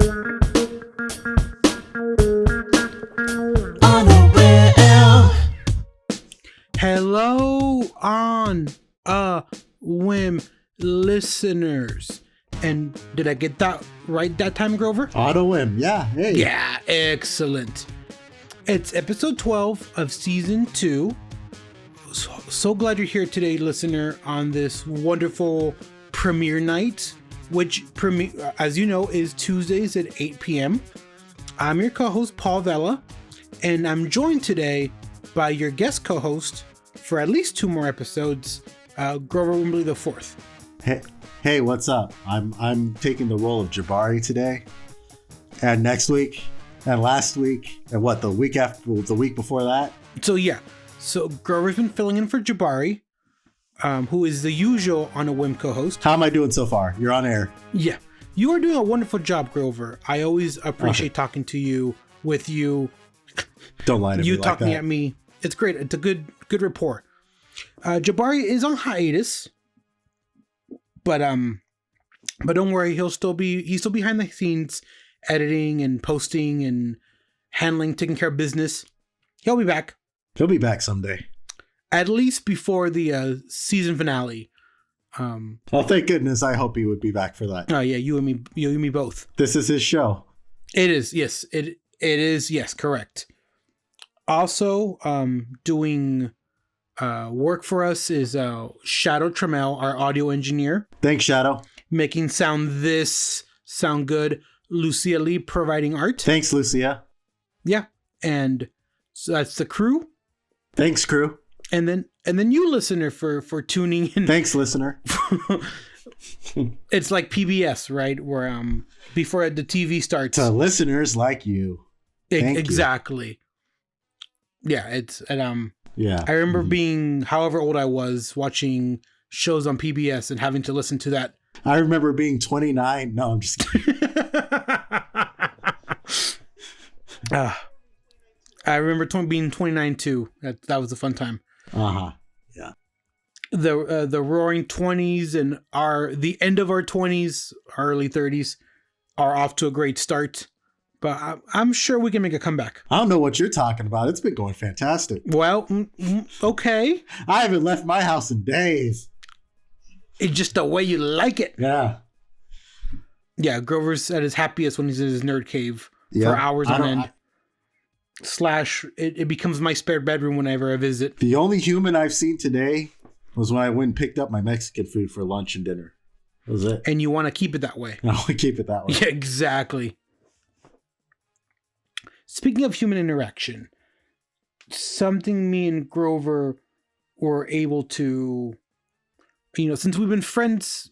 On a Whim. Hello on a Whim listeners. And did I get that right that time, Grover? On a Whim, yeah. Hey. Yeah, excellent. It's episode 12 of season 2. So glad you're here today, listener, on this wonderful premiere night, which, as you know, is Tuesdays at 8 p.m. I'm your co-host, Paul Vella, and I'm joined today by your guest co-host for at least 2 more episodes, Grover Whimindie the Fourth. Hey, what's up? I'm taking the role of Jabari today, and next week, and last week, and the week before that. So Grover's been filling in for Jabari, who is the usual On a Whim co-host. How am I doing so far? You're on air. Yeah, you are doing a wonderful job, Grover. I always appreciate talking to you, with you. Don't lie to me You like talking that. at me. It's great. It's a good rapport. Jabari is on hiatus, but don't worry. He's still behind the scenes, editing and posting and handling, taking care of business. He'll be back. He'll be back someday. At least before the season finale. Oh, thank goodness. I hope he would be back for that. Oh yeah, you and me both. This is his show. It is, yes. It is, yes, correct. Also, doing work for us is Shadoe Trammell, our audio engineer. Thanks, Shadoe. Making sound good. Lucia Lee providing art. Thanks, Lucia. Yeah, and so that's the crew. Thanks, crew. And then you, listener, for tuning in. Thanks, listener. It's like PBS, right? Where before the TV starts. To listeners like you. Exactly. Yeah, it's yeah. I remember being however old I was watching shows on PBS and having to listen to that. I remember being 29. No, I'm just kidding. I remember being 29 too. That was a fun time. Uh-huh. Yeah. The roaring 20s and the end of our 20s, our early 30s are off to a great start. But I'm sure we can make a comeback. I don't know what you're talking about. It's been going fantastic. Well, okay. I haven't left my house in days. It's just the way you like it. Yeah. Yeah, Grover's at his happiest when he's in his nerd cave for hours on end. It becomes my spare bedroom whenever I visit. The only human I've seen today was when I went and picked up my Mexican food for lunch and dinner. That was it. And you want to keep it that way. I want to keep it that way. Yeah, exactly. Speaking of human interaction, something me and Grover were able to, since we've been friends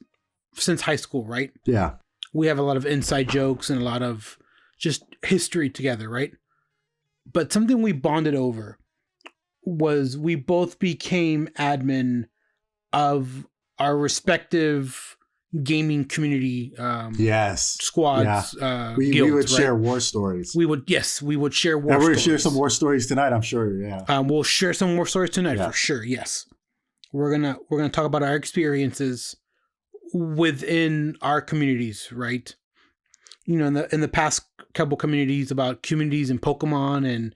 since high school, right? Yeah. We have a lot of inside jokes and a lot of just history together, right? But something we bonded over was we both became admin of our respective gaming community squads. Yeah. We would share war stories. We would share war stories. We're going to share some war stories tonight, I'm sure. Yeah. We'll share some more stories tonight for sure. Yes. We're gonna talk about our experiences within our communities, right? In the past couple communities, about communities and Pokemon and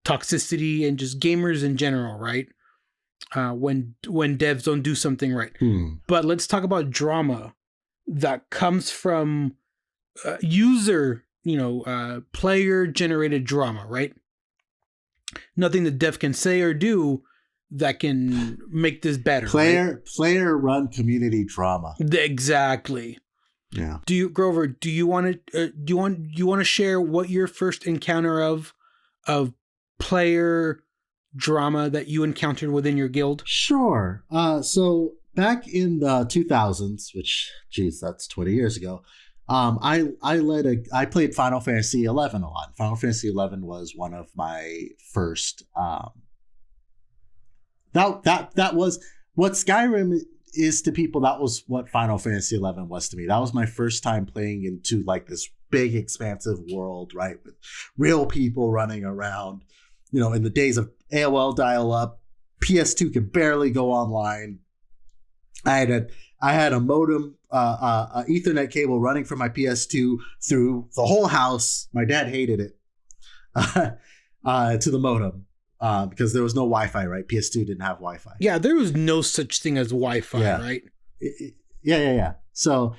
toxicity and just gamers in general, right? When devs don't do something right. But let's talk about drama that comes from player generated drama, right? Nothing the dev can say or do that can make this better. Player run community drama. Exactly. Yeah. Grover, do you want to share what your first encounter of player drama that you encountered within your guild? Sure. So back in the 2000s, which, geez, that's 20 years ago, I played Final Fantasy 11 a lot. Final Fantasy 11 was one of my first. That was what Skyrim is to people. That was what Final Fantasy 11 was to me. That was my first time playing into like this big, expansive world, right, with real people running around. In the days of AOL dial-up, PS2 could barely go online. I had a modem Ethernet cable running from my PS2 through the whole house. My dad hated it to the modem because there was no Wi-Fi, right? PS2 didn't have Wi-Fi. Yeah, there was no such thing as Wi-Fi, right? Yeah. So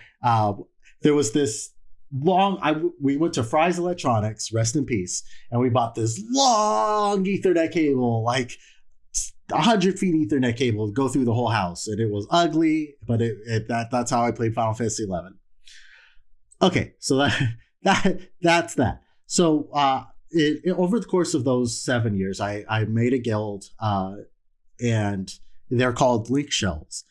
there was this we went to Fry's Electronics, rest in peace, and we bought this long Ethernet cable, like 100 feet Ethernet cable, to go through the whole house, and it was ugly, but that's how I played Final Fantasy 11. Okay, so that's that. So over the course of those 7 years, I made a guild, and they're called Link Shells.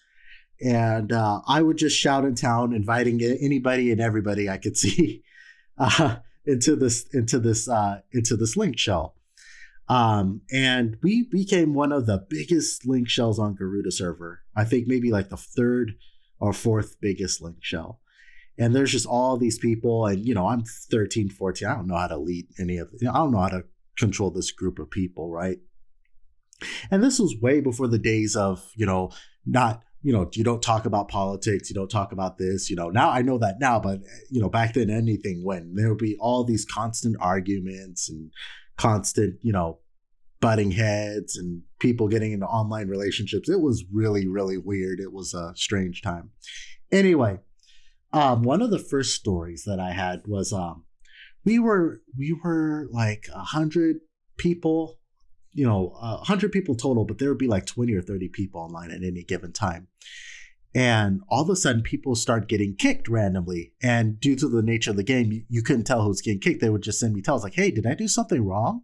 And I would just shout in town, inviting anybody and everybody I could see into this link shell. And we became one of the biggest link shells on Garuda server. I think maybe like the third or fourth biggest link shell. And there's just all these people, and I'm 13, 14. I don't know how to lead any of I don't know how to control this group of people, right? And this was way before the days of not. You don't talk about politics. You don't talk about this. Now I know that now, but back then anything went. There would be all these constant arguments and constant, butting heads and people getting into online relationships. It was really, really weird. It was a strange time. Anyway, one of the first stories that I had was we were like 100 people. 100 people total, but there would be like 20 or 30 people online at any given time. And all of a sudden, people start getting kicked randomly. And due to the nature of the game, you couldn't tell who's getting kicked. They would just send me tells like, hey, did I do something wrong?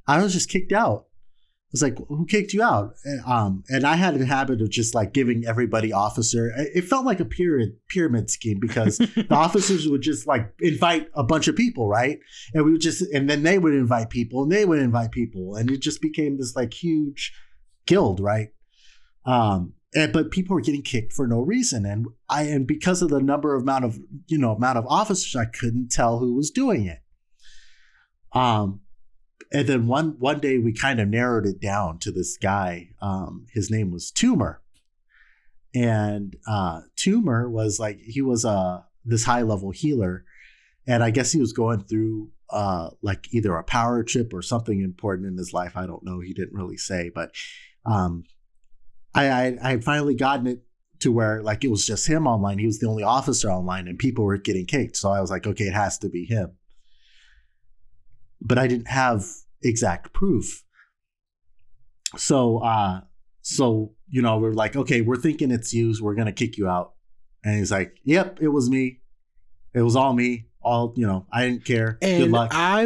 I was just kicked out. I was like, who kicked you out? And I had a habit of just like giving everybody officer. It felt like a pyramid scheme because the officers would just like invite a bunch of people, right? And and then they would invite people and they would invite people. And it just became this like huge guild, right? But people were getting kicked for no reason. And because of the amount of officers, I couldn't tell who was doing it. And then one day we kind of narrowed it down to this guy. His name was Tumor. And Tumor was like, he was this high level healer. And I guess he was going through like either a power trip or something important in his life. I don't know. He didn't really say, but I had finally gotten it to where like it was just him online. He was the only officer online and people were getting kicked. So I was like, okay, it has to be him. But I didn't have exact proof. So we're like, okay, we're thinking it's you. So we're going to kick you out. And he's like, yep, it was me. It was all me. I didn't care. And good luck. I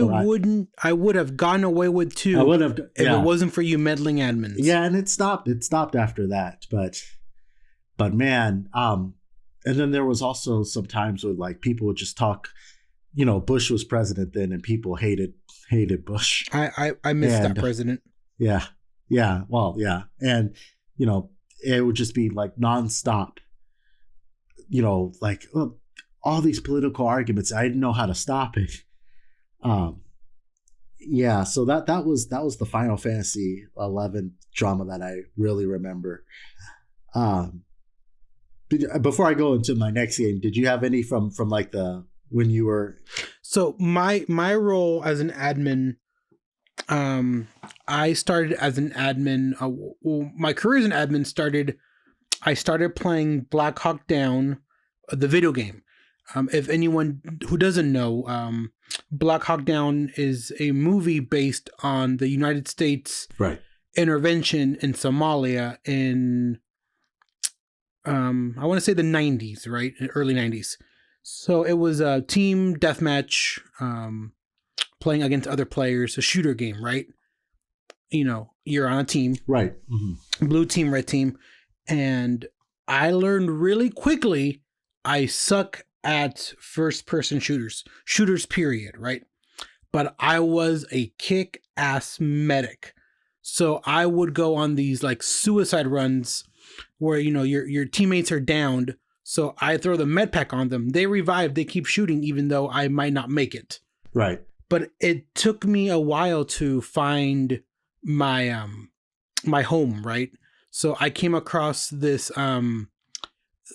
would have gotten away with too. I would have, if it wasn't for you meddling admins. Yeah. And it stopped after that. But man, and then there was also some times where like people would just talk, Bush was president then and people hated Bush. I missed that president. Yeah. Yeah. Well, yeah. And, it would just be like nonstop, like all these political arguments. I didn't know how to stop it. Yeah. So that was the Final Fantasy 11 drama that I really remember. Before I go into my next game, did you have any from like when you were? So my role as an admin, I started as an admin. My career as an admin I started playing Black Hawk Down, the video game. If anyone who doesn't know, Black Hawk Down is a movie based on the United States intervention in Somalia in, I want to say the 90s, right? Early 90s. So it was a team deathmatch, playing against other players, a shooter game, right? You're on a team. Right. Mm-hmm. Blue team, red team. And I learned really quickly I suck at first-person shooters, period, right? But I was a kick-ass medic. So I would go on these like suicide runs where, your teammates are downed. So I throw the med pack on them. They revive. They keep shooting even though I might not make it. Right. But it took me a while to find my my home, right? So I came across this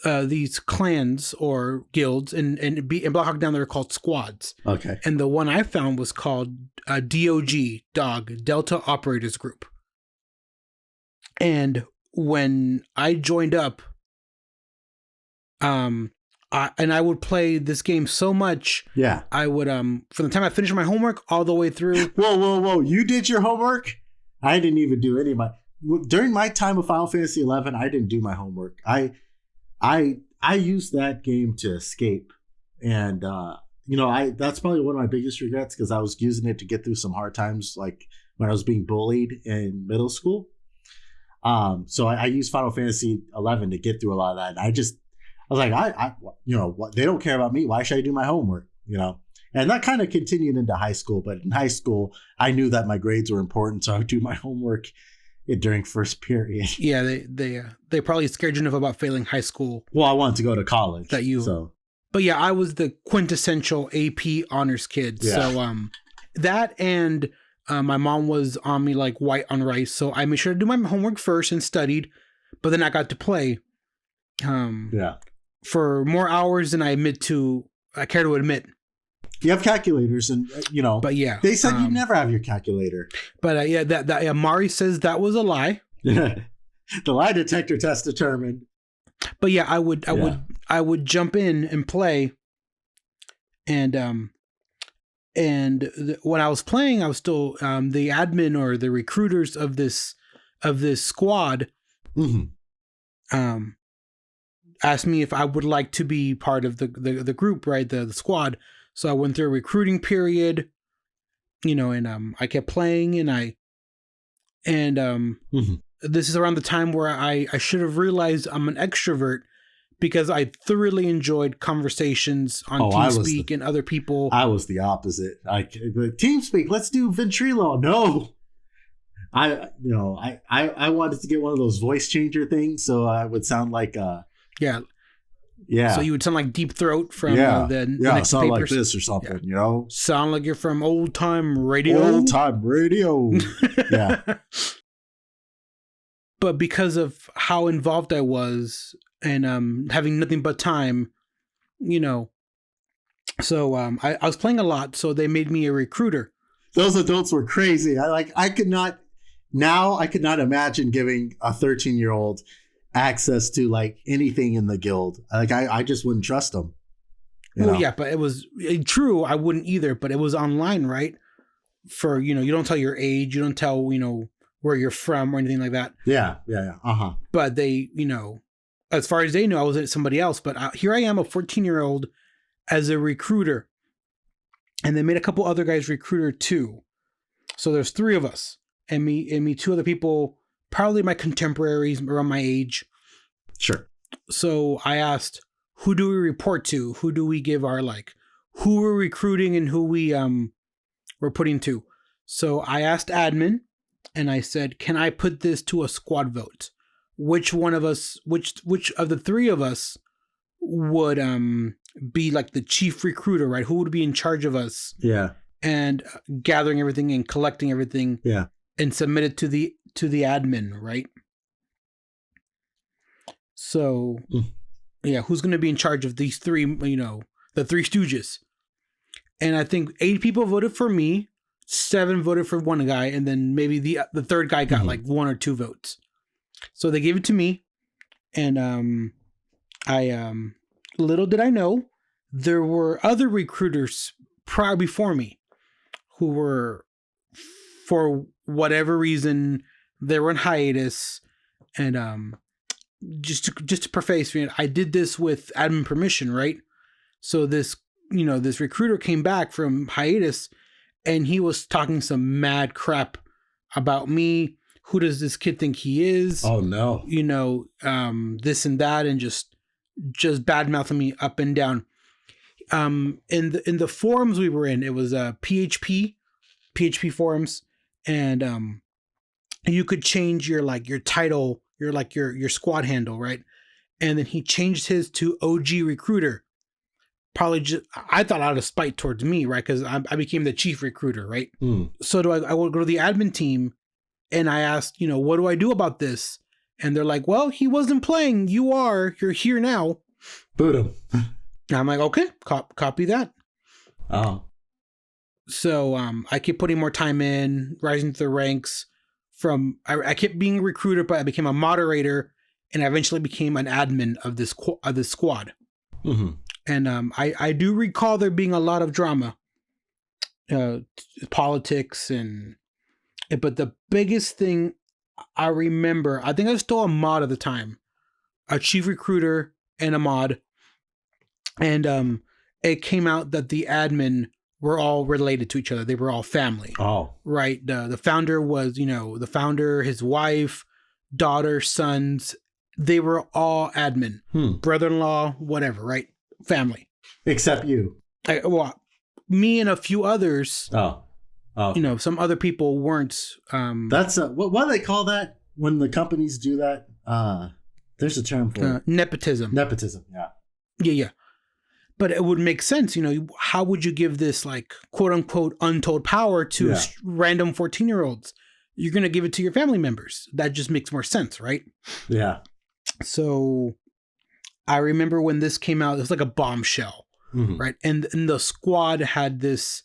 these clans or guilds, and Black Hawk Down they're called squads. Okay. And the one I found was called DOG, Delta Operators Group. And when I joined up, I would play this game so much. Yeah. I would from the time I finished my homework all the way through. Whoa! You did your homework? I didn't even do any of my. During my time of Final Fantasy 11, I didn't do my homework. I used that game to escape, and that's probably one of my biggest regrets because I was using it to get through some hard times, like when I was being bullied in middle school. So I used Final Fantasy 11 to get through a lot of that. And I was like, they don't care about me. Why should I do my homework? And that kind of continued into high school. But in high school, I knew that my grades were important, so I would do my homework during first period. Yeah, they probably scared you enough about failing high school. Well, I wanted to go to college. But yeah, I was the quintessential AP honors kid. Yeah. So that and my mom was on me like white on rice. So I made sure to do my homework first and studied. But then I got to play for more hours than I care to admit. You have calculators, and But yeah, they said you never have your calculator. But Mari says that was a lie. The lie detector test determined. But yeah, I would jump in and play, and when I was playing, I was still the admin or the recruiters of this squad. Mm-hmm. Asked me if I would like to be part of the group, right? The squad. So I went through a recruiting period, and I kept playing, this is around the time where I should have realized I'm an extrovert because I thoroughly enjoyed conversations on TeamSpeak and other people. I was the opposite. TeamSpeak, let's do Ventrilo. No. I wanted to get one of those voice changer things so I would sound like So you would sound like Deep Throat from the next sound papers. like this or something, Sound like you're from old time radio. Old time radio. Yeah. But because of how involved I was and having nothing but time, so I was playing a lot, so they made me a recruiter. Those adults were crazy. I could not imagine giving a 13-year-old access to like anything in the guild. I just wouldn't trust them. Yeah, but it was true. I wouldn't either, but it was online, right? For, you don't tell your age, you don't tell, where you're from or anything like that. Yeah. Uh-huh. But they, as far as they knew, I was somebody else. But here I am, a 14-year-old as a recruiter. And they made a couple other guys recruiter too. So there's 3 of us and me 2 other people, probably my contemporaries around my age. Sure. So I asked, who do we report to? Who do we give our who we're recruiting and who we're putting to? So I asked admin and I said, can I put this to a squad vote? Which one of us, which of the 3 of us would be like the chief recruiter, right? Who would be in charge of us? Yeah. And gathering everything and collecting everything. Yeah. And submit it to the admin, right? So, who's going to be in charge of these 3, the 3 stooges? And I think 8 people voted for me, 7 voted for one guy, and then maybe the third guy got like 1 or 2 votes. So they gave it to me, and I little did I know there were other recruiters prior before me who were, for whatever reason, they were on hiatus. And just to preface, I did this with admin permission, right? So this recruiter came back from hiatus and he was talking some mad crap about me. Who does this kid think he is? Oh no. This and that, and just bad mouthing me up and down. In the forums we were in, it was PHP forums, and you could change your title, your squad handle, right? And then he changed his to OG recruiter. Probably just, I thought out of spite towards me, right? Because I became the chief recruiter, right? So I would go to the admin team and I asked, what do I do about this? And they're like, well, he wasn't playing. You are. You're here now. Boot him. And I'm like, okay, copy that. Oh. So I kept putting more time in, rising through the ranks. I kept being recruited, but I became a moderator, and I eventually became an admin of this squad. Mm-hmm. And I do recall there being a lot of drama, politics, but the biggest thing I remember, I think I was still a mod at the time, a chief recruiter and a mod, and it came out that the admin were all related to each other. They were all family. Oh, right. The founder was, the founder, his wife, daughter, sons. They were all admin, brother-in-law, whatever, right? Family. Except you. Me and a few others. Oh. Some other people weren't. That's what do they call that when the companies do that? There's a term for it. Nepotism. Nepotism. Yeah. Yeah. But it would make sense, how would you give this, like, quote unquote, untold power to random 14-year-olds? You're going to give it to your family members. That just makes more sense, right? Yeah. So I remember when this came out, it was like a bombshell, right? And the squad had this,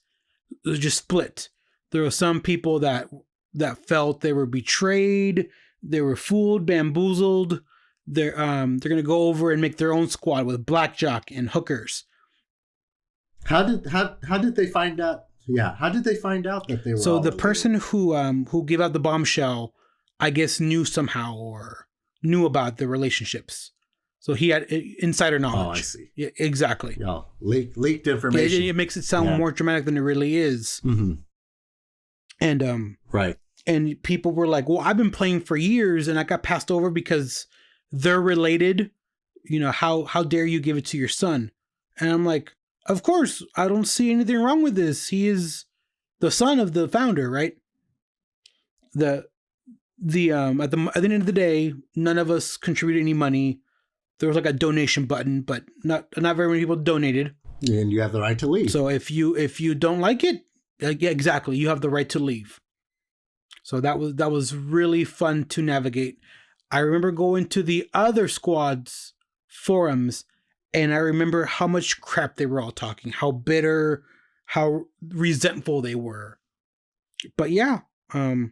it was just split. There were some people that felt they were betrayed, they were fooled, bamboozled. They're gonna go over and make their own squad with blackjack and hookers. How did they find out? Yeah, how did they find out that they were? So the person who gave out the bombshell, I guess, knew somehow or knew about the relationships. So he had insider knowledge. Oh, I see. Yeah, exactly. Yeah, leaked information. It makes it sound more dramatic than it really is. Mm-hmm. And right. And people were like, "Well, I've been playing for years, and I got passed over because they're related. How dare you give it to your son?" And I'm like, "Of course, I don't see anything wrong with this. He is the son of the founder, right?" At the end of the day, none of us contributed any money. There was like a donation button, but not very many people donated. And you have the right to leave. So if you don't like it, yeah, exactly, you have the right to leave. So that was really fun to navigate. I remember going to the other squad's forums, and I remember how much crap they were all talking, how bitter, how resentful they were. But yeah, I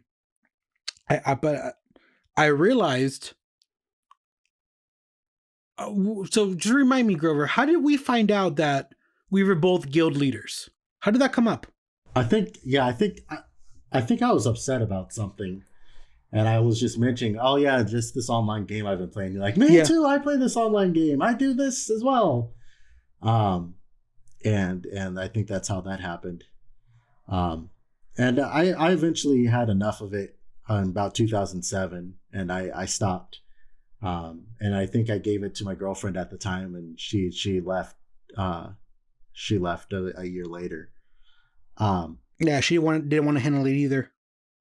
realized. So just remind me, Grover, how did we find out that we were both guild leaders? How did that come up? I think I was upset about something. And I was just mentioning, oh yeah, just this online game I've been playing. You're like, me too, I play this online game. I do this as well. And I think that's how that happened. And I eventually had enough of it in about 2007, and I stopped. And I think I gave it to my girlfriend at the time, and she left. She left a year later. Yeah, she didn't want to handle it either.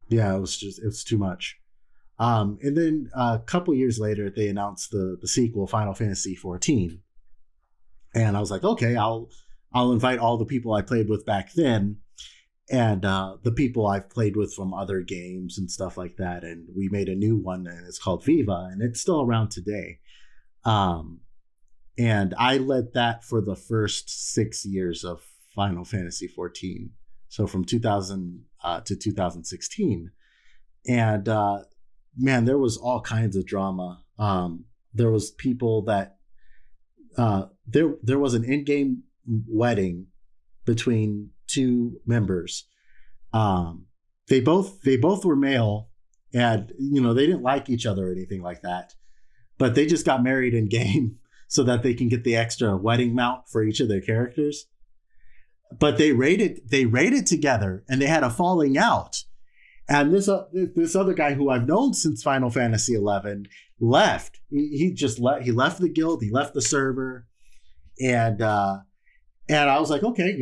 Yeah, it was too much. And then a couple years later, they announced the sequel, Final Fantasy 14. And I was like, okay, I'll invite all the people I played with back then, and the people I've played with from other games and stuff like that. And we made a new one, and it's called Viva, and it's still around today. And I led that for the first 6 years of Final Fantasy 14. So from 2000 to 2016. And man, there was all kinds of drama. There was people that there was an in-game wedding between two members. They both were male, and they didn't like each other or anything like that, but they just got married in game so that they can get the extra wedding mount for each of their characters. But they raided together, and they had a falling out. And this other guy who I've known since Final Fantasy 11 left. He left the guild. He left the server, and I was like, okay,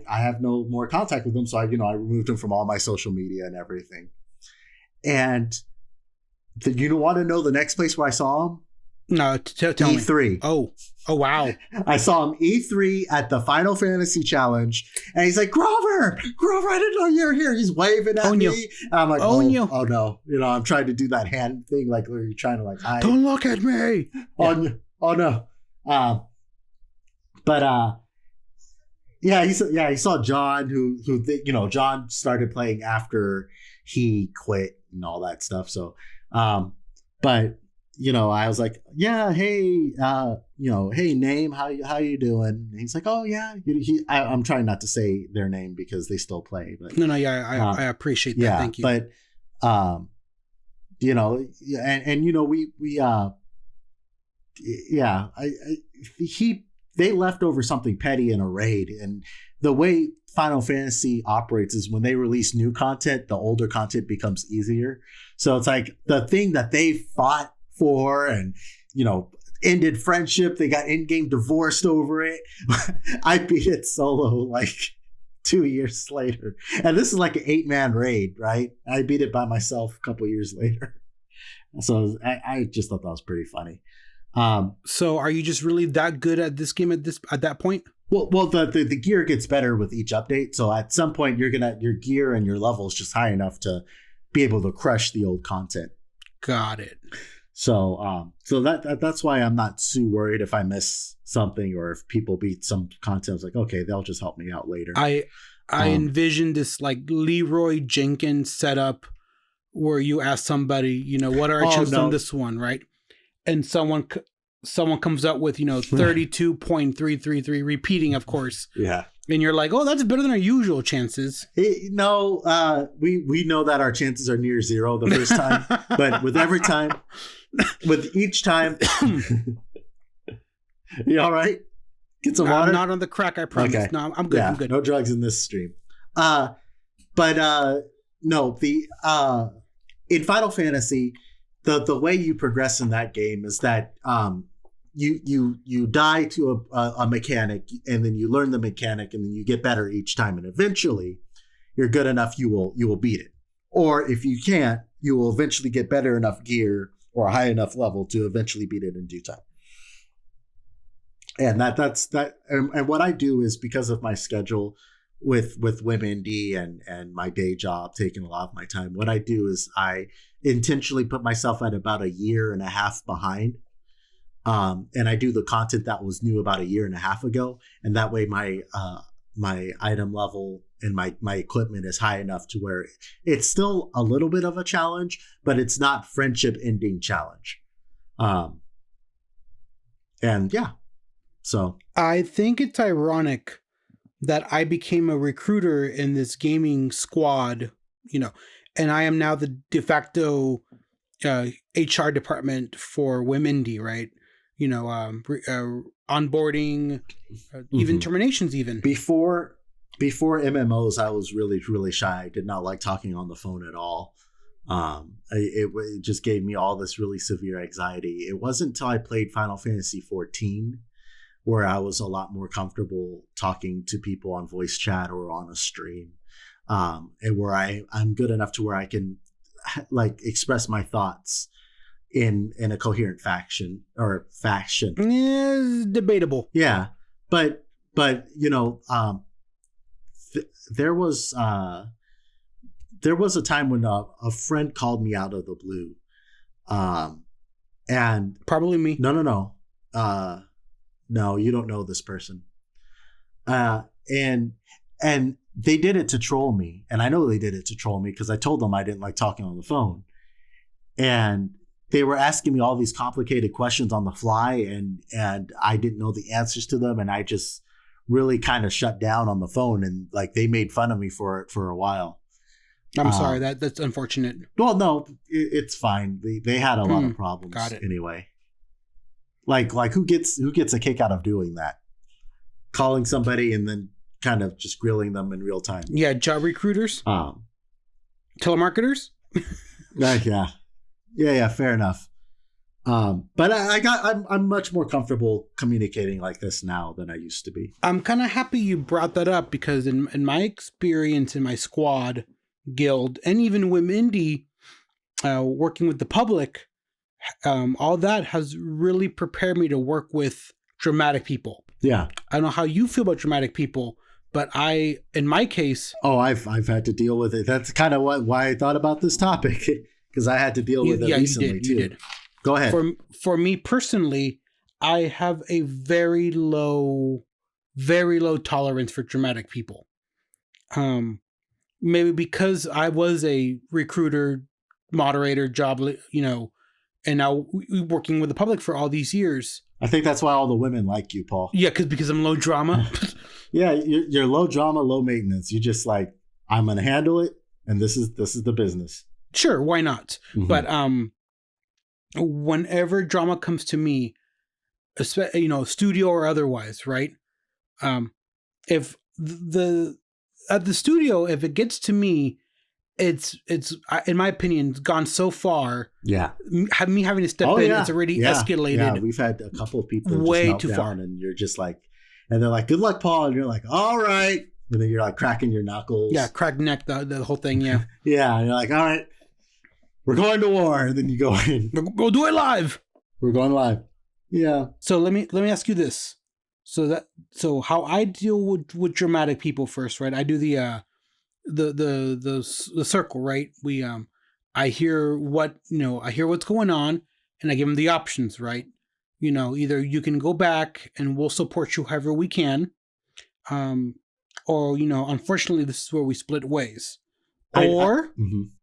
I have no more contact with him, so I removed him from all my social media and everything. And you want to know the next place where I saw him? No, tell me. E3. Oh, Oh, wow. I saw him E3 at the Final Fantasy Challenge, and he's like, Grover, I didn't know you were here. He's waving at me. And I'm like, oh no. I'm trying to do that hand thing, like where you're trying to like hide. Don't look at me. Oh no. He saw John, who John started playing after he quit and all that stuff. So, but I was like, yeah, hey, hey, name, how you doing? And he's like, oh yeah, I'm trying not to say their name because they still play, but I appreciate that. Yeah, thank you. But they left over something petty in a raid, and the way Final Fantasy operates is when they release new content, the older content becomes easier. So it's like the thing that they fought for and ended friendship, they got in-game divorced over it. I beat it solo like 2 years later, and this is like an 8-man raid, right? I beat it by myself a couple years later. So I just thought that was pretty funny. So are you just really that good at this game at that point? Well, the gear gets better with each update. So at some point, your gear and your level is just high enough to be able to crush the old content. Got it. So that's why I'm not too worried if I miss something or if people beat some content. I was like, okay, they'll just help me out later. I envisioned this like Leroy Jenkins setup where you ask somebody, what are I choosing on this one, right? And someone comes up with 32.333 repeating, of course. Yeah. And you're like, oh, that's better than our usual chances. We know that our chances are near zero the first time, but with each time, you all right? Get some water. I'm not on the crack, I promise. Okay. No, I'm good. Yeah, I'm good. No drugs in this stream. No, in Final Fantasy, the way you progress in that game is that you die to a mechanic, and then you learn the mechanic, and then you get better each time, and eventually you're good enough you will beat it. Or if you can't, you will eventually get better enough gear or a high enough level to eventually beat it in due time. And that's that. And what I do is, because of my schedule with Whimindie and my day job taking a lot of my time, what I do is I intentionally put myself at about 1.5 years behind. And I do the content that was new about 1.5 years ago. And that way my item level and my equipment is high enough to where it's still a little bit of a challenge, but it's not friendship ending challenge. And yeah, so I think it's ironic that I became a recruiter in this gaming squad, and I am now the de facto HR department for Whimindie, right? Onboarding, even terminations, even. Before MMOs, I was really, really shy. I did not like talking on the phone at all. It just gave me all this really severe anxiety. It wasn't until I played Final Fantasy 14 where I was a lot more comfortable talking to people on voice chat or on a stream, and where I'm good enough to where I can like express my thoughts in a coherent fashion. It's debatable. Yeah, but there was a time when a friend called me out of the blue, and probably me. No, you don't know this person. And they did it to troll me. And I know they did it to troll me because I told them I didn't like talking on the phone. And they were asking me all these complicated questions on the fly, and I didn't know the answers to them. And I just really kind of shut down on the phone, and like they made fun of me for it for a while. I'm sorry, that's unfortunate. Well, no, it's fine. They had a lot of problems. Got it. Anyway. Like who gets a kick out of doing that? Calling somebody and then kind of just grilling them in real time. Yeah, job recruiters. Telemarketers. Yeah, fair enough. But I'm much more comfortable communicating like this now than I used to be. I'm kind of happy you brought that up, because in my experience in my squad, guild, and even Whimindie, working with the public, all that has really prepared me to work with dramatic people. Yeah. I don't know how you feel about dramatic people, but in my case, I've had to deal with it. That's kind of why I thought about this topic, because I had to deal with it recently too. You did. Go ahead. For me personally, I have a very low tolerance for dramatic people. Maybe because I was a recruiter, moderator, job, and now working with the public for all these years. I think that's why all the women like you, Paul. Yeah, because I'm low drama. Yeah, you're low drama, low maintenance. You just like, I'm gonna handle it, and this is the business. Sure, why not? Mm-hmm. But whenever drama comes to me, studio or otherwise, right? If at the studio, if it gets to me, it's in my opinion gone so far. Yeah, me having to step in, it's already escalated. Yeah, we've had a couple of people way just too far, and you're just like, and they're like, "Good luck, Paul," and you're like, "All right," and then you're like cracking your knuckles. Yeah, cracked neck, the whole thing. Yeah, yeah, and you're like, "All right, we're going to war," and then you go in. We'll do it live. We're going live. Yeah. So let me ask you this. So how I deal with dramatic people first, right? I do the circle, right? I hear what's going on, and I give them the options, right? Either you can go back and we'll support you however we can, or unfortunately this is where we split ways, or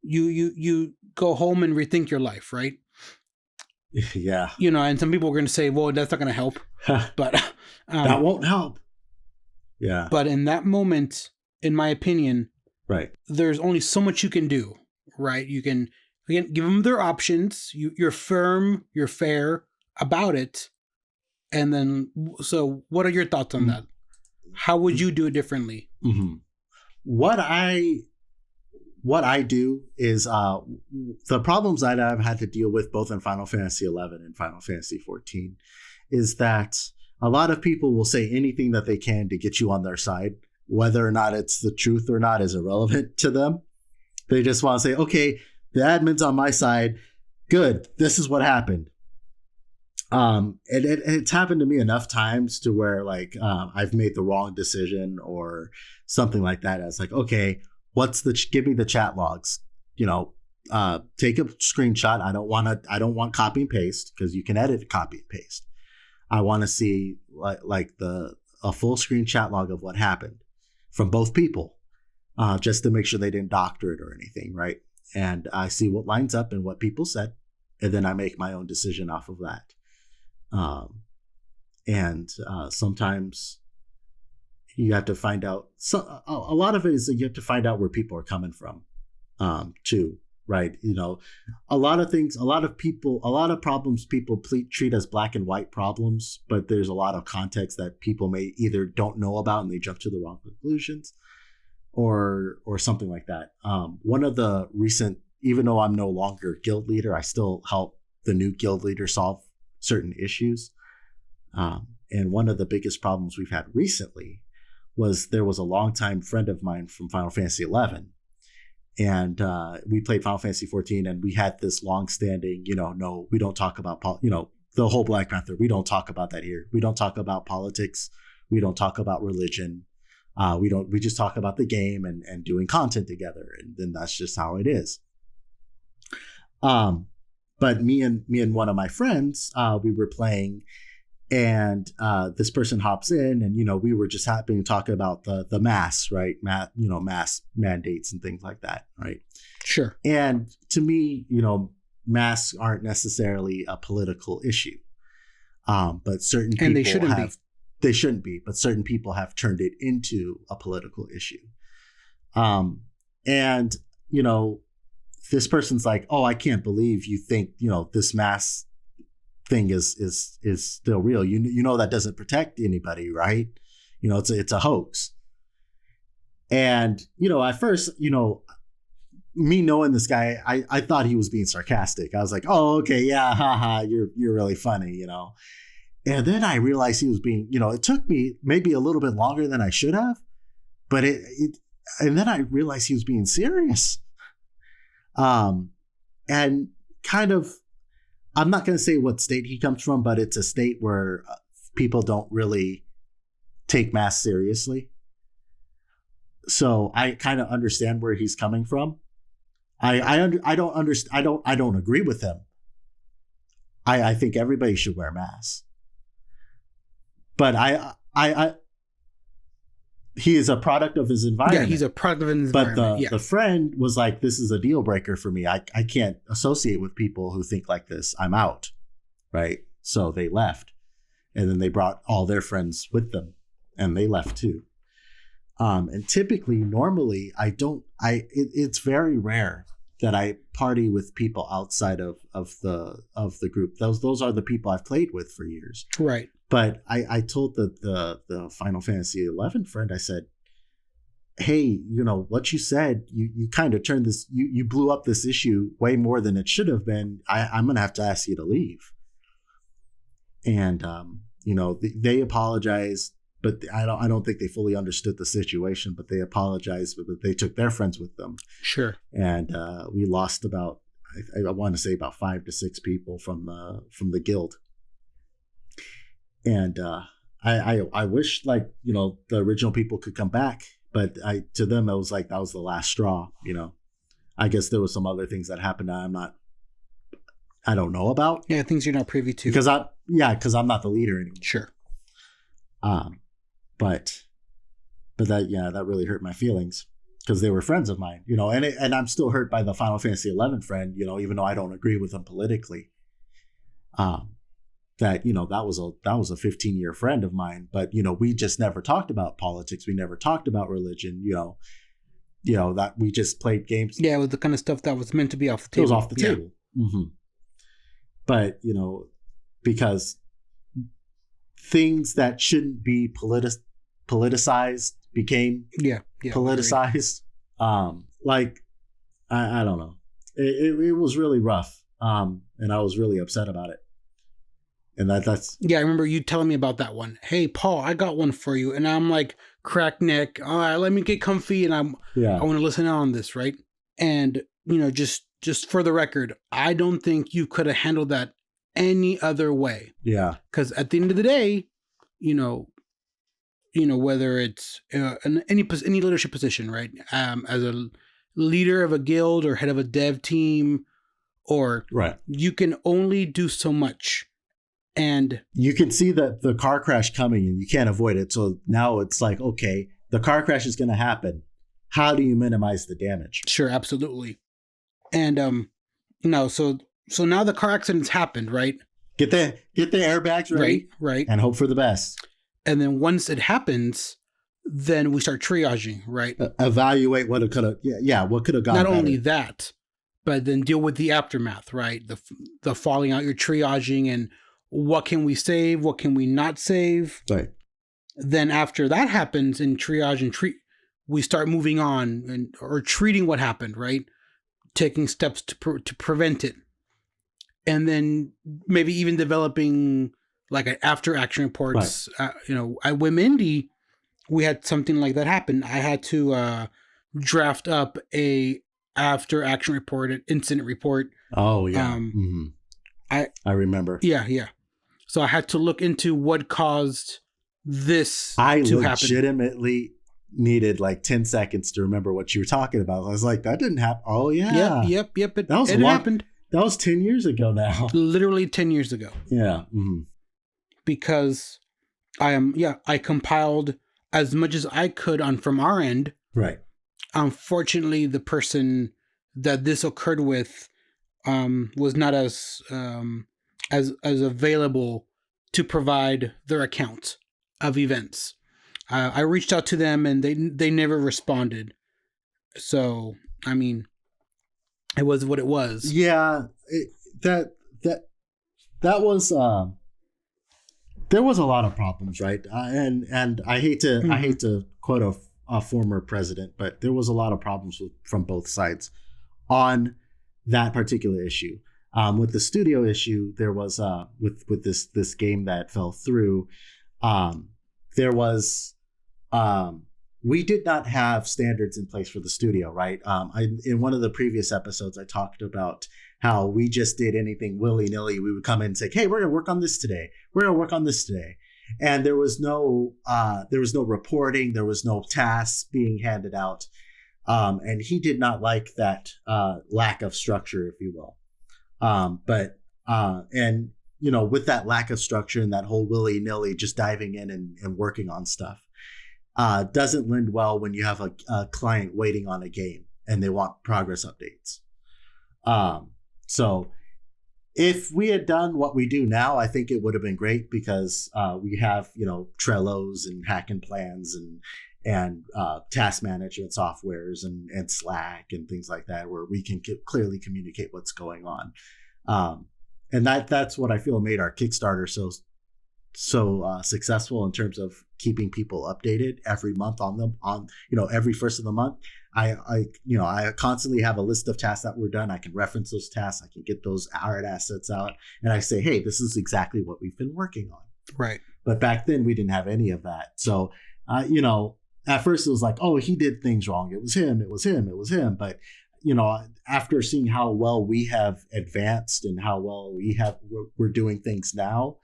you go home and rethink your life, right? Yeah. And some people are going to say, well, that's not going to help, but that won't help. Yeah. But in that moment, in my opinion, right, there's only so much you can do, right? You can, again, give them their options. You're firm, you're fair about it. And then, so what are your thoughts on that? How would you do it differently? Mm-hmm. What I do is the problems that I've had to deal with both in Final Fantasy 11 and Final Fantasy 14 is that a lot of people will say anything that they can to get you on their side. Whether or not it's the truth or not is irrelevant to them. They just want to say, okay, the admin's on my side. Good. This is what happened. And it's happened to me enough times to where like I've made the wrong decision or something like that. I was like, okay, give me the chat logs, take a screenshot. I don't want copy and paste because you can edit copy and paste. I want to see like a full screen chat log of what happened from both people, just to make sure they didn't doctor it or anything, right? And I see what lines up and what people said, and then I make my own decision off of that. Sometimes you have to find out. So a lot of it is that you have to find out where people are coming from, too, right? A lot of problems people treat as black and white problems, but there's a lot of context that people may either don't know about and they jump to the wrong conclusions, or something like that. One of the recent, even though I'm no longer guild leader, I still help the new guild leader solve certain issues. And one of the biggest problems we've had recently was there was a longtime friend of mine from Final Fantasy 11. And we played Final Fantasy 14, and we had this long-standing, no, we don't talk about, the whole Black Panther. We don't talk about that here. We don't talk about politics. We don't talk about religion. We just talk about the game and doing content together. And then that's just how it is. But me and one of my friends, we were playing, and this person hops in, and we were just happening to talk about the mass, right? Mass mandates and things like that, right? Sure. And to me, masks aren't necessarily a political issue, but certain people and they shouldn't be. They shouldn't be, but certain people have turned it into a political issue. And this person's like, oh, I can't believe you think this mass thing is still real. That doesn't protect anybody, right? It's a hoax. And at first, me knowing this guy, I thought he was being sarcastic. I was like, oh, okay, yeah, haha, you're really funny, And then I realized he was being, it took me maybe a little bit longer than I should have, but and then I realized he was being serious. And kind of, I'm not going to say what state he comes from, but it's a state where people don't really take mass seriously. So I kind of understand where he's coming from. I don't agree with him. I think everybody should wear masks. But he is a product of his environment. Yeah, he's a product of his environment. But the friend was like, this is a deal breaker for me. I can't associate with people who think like this. I'm out. Right. So they left. And then they brought all their friends with them. And they left too. And typically, normally, it's very rare that I party with people outside of the group. Those are the people I've played with for years. Right. But I told the Final Fantasy 11 friend, I said, hey, what you said, you kind of turned this, you blew up this issue way more than it should have been. I'm going to have to ask you to leave. And, they apologized, but I don't think they fully understood the situation, but they apologized, but they took their friends with them. Sure. And we lost about, I want to say about 5 to 6 people from the guild. And I wish the original people could come back, but to them, it was like, that was the last straw, I guess there was some other things that happened that I don't know about. Yeah, things you're not privy to. Because I'm not the leader anymore. Sure. But that really hurt my feelings because they were friends of mine, and I'm still hurt by the Final Fantasy 11 friend, even though I don't agree with him politically. That was a 15-year friend of mine, but we just never talked about politics. We never talked about religion. That we just played games. Yeah, it was the kind of stuff that was meant to be off the table. It was off the table. Mm-hmm. But because things that shouldn't be politicized became politicized. I don't know. It was really rough. And I was really upset about it. And that's I remember you telling me about that one. Hey, Paul, I got one for you. And I'm like, crack neck. All right, let me get comfy. And I want to listen on this, right? And, just for the record, I don't think you could have handled that any other way. Yeah. Because at the end of the day, whether it's any leadership position, right? As a leader of a guild or head of a dev team, or you can only do so much. And you can see the car crash coming and you can't avoid it. So now it's like, okay, the car crash is going to happen. How do you minimize the damage? Sure, absolutely. And so now the car accident's happened, right? Get the airbags ready, right, and hope for the best. And then once it happens, then we start triaging, right? Evaluate what it could have, what could have gone. Not only that, but then deal with the aftermath, right? The falling out, you're triaging, and what can we save? What can we not save? Right. Then after that happens in triage and we start moving on or treating what happened, right? Taking steps to prevent it. And then maybe even developing like an after action reports. Right. At Whimindie, we had something like that happen. I had to draft up a after action report, an incident report. Oh yeah. I remember. Yeah. So I had to look into what caused this to happen. I legitimately needed like 10 seconds to remember what you were talking about. I was like, that didn't happen. Oh yeah. Yep. It happened. That was 10 years ago now. Literally 10 years ago. Yeah. Mm-hmm. Because I compiled as much as I could from our end. Right. Unfortunately, the person that this occurred with was not as available to provide their account of events. I reached out to them and they never responded. So, I mean, it was what it was. Yeah, that was there was a lot of problems, right? And I hate to quote a former president, but there was a lot of problems from both sides on that particular issue. With the studio issue, there was with this game that fell through. There was we did not have standards in place for the studio, right? In one of the previous episodes, I talked about how we just did anything willy-nilly. We would come in and say, hey, we're going to work on this today. We're going to work on this today. and there was no reporting, there was no tasks being handed out, and he did not like that lack of structure, if you will. And with that lack of structure and that whole willy-nilly just diving in and working on stuff, doesn't lend well when you have a client waiting on a game and they want progress updates. So if we had done what we do now, I think it would have been great, because we have, Trellos and hacking plans and task management softwares and Slack and things like that, where we can clearly communicate what's going on. And that's what I feel made our Kickstarter so successful in terms of keeping people updated every month on every first of the month. I constantly have a list of tasks that were done. I can reference those tasks. I can get those hard assets out, and I say, hey, this is exactly what we've been working on. Right. But back then we didn't have any of that. So, at first it was like, oh, he did things wrong. It was him. But, after seeing how well we have advanced and how well we're doing things now,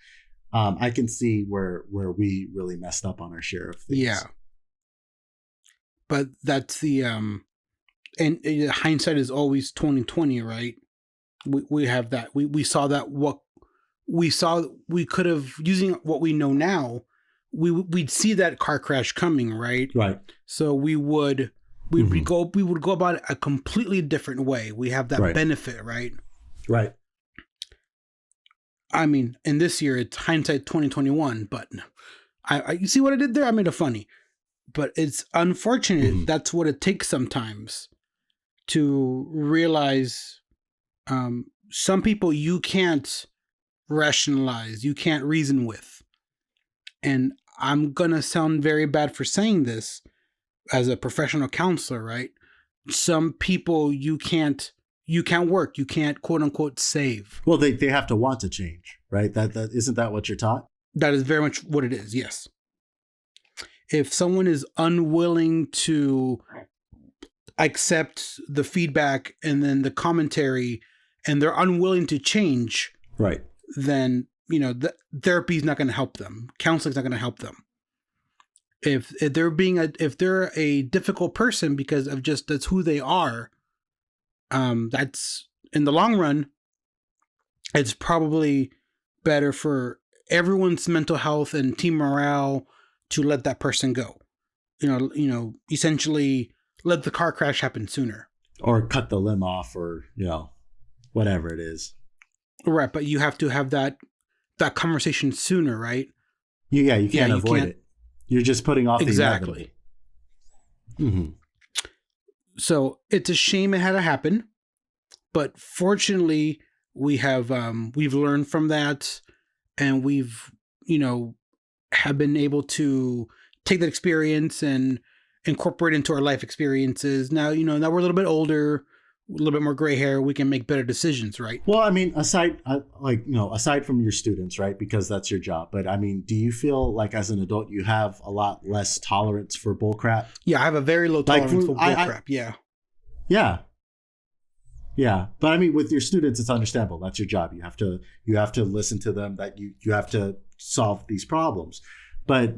I can see where we really messed up on our share of things. Yeah. But that's the and hindsight is always 2020, right? We have that. We saw that we could have, using what we know now, we'd see that car crash coming, right? Right. So we would go about it a completely different way. We have that benefit, right? Right. I mean, in this year it's hindsight 2021, but you see what I did there? I made it funny. But it's unfortunate. That's what it takes sometimes to realize some people you can't rationalize, you can't reason with. And I'm going to sound very bad for saying this as a professional counselor, right? Some people you can't work, you can't quote unquote save. Well, they have to want to change, right? That isn't that what you're taught? That is very much what it is, yes. If someone is unwilling to accept the feedback and then the commentary, and they're unwilling to change, right, then therapy is not going to help them. Counseling is not going to help them. If they're a difficult person because of just that's who they are, that's in the long run, it's probably better for everyone's mental health and team morale to let that person go. Essentially let the car crash happen sooner. Or cut the limb off, or, whatever it is. Right, but you have to have that conversation sooner, right? You can't avoid it. You're just putting off exactly. the inevitable. So it's a shame it had to happen, but fortunately we've learned from that, and we've have been able to take that experience and incorporate it into our life experiences. Now, now we're a little bit older, a little bit more gray hair, we can make better decisions, right? Well, I mean, aside from your students, right? Because that's your job. But I mean, do you feel like as an adult, you have a lot less tolerance for bullcrap? Yeah, I have a very low tolerance for bullcrap. Yeah. Yeah. Yeah. But I mean, with your students, it's understandable. That's your job. You have to listen to them, that you have to solve these problems. But,